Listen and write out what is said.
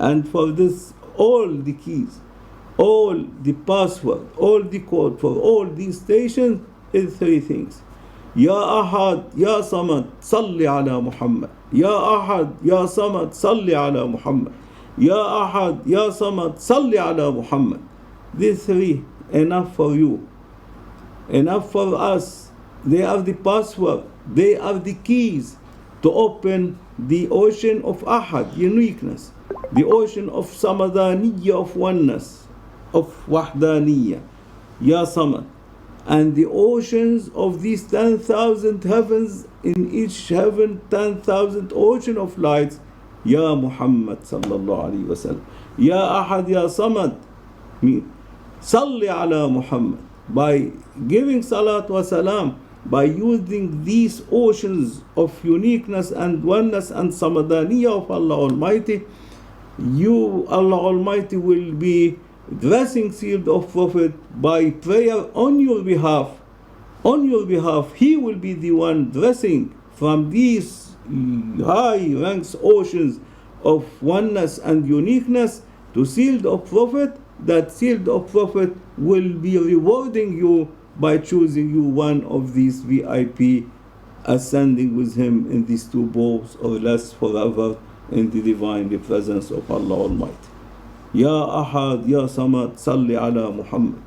And for this, all the keys, all the password, all the code for all these stations is three things. Ya Ahad, Ya Samad, Salli ala Muhammad. Ya Ahad, Ya Samad, Salli ala Muhammad. Ya Ahad, Ya Samad, Salli ala Muhammad. These three, enough for you, enough for us. They are the password, they are the keys to open the ocean of Ahad, uniqueness, the ocean of Samadaniya, of oneness, of Wahdaniyya, Ya Samad, and the oceans of these 10,000 heavens, in each heaven 10,000 ocean of lights, Ya Muhammad sallallahu alayhi wa sallam. Ya Ahad, Ya Samad, Salli ala Muhammad. By giving salat wa salam, by using these oceans of uniqueness and oneness and Samadaniya of Allah Almighty, you, Allah Almighty, will be dressing sealed of Prophet by prayer on your behalf. On your behalf, he will be the one dressing from these high ranks oceans of oneness and uniqueness to sealed of Prophet. That sealed of Prophet will be rewarding you by choosing you one of these VIP, ascending with him in these two bowls or less forever in the divine presence of Allah Almighty. Ya Ahad, Ya Samad, Salli ala Muhammad.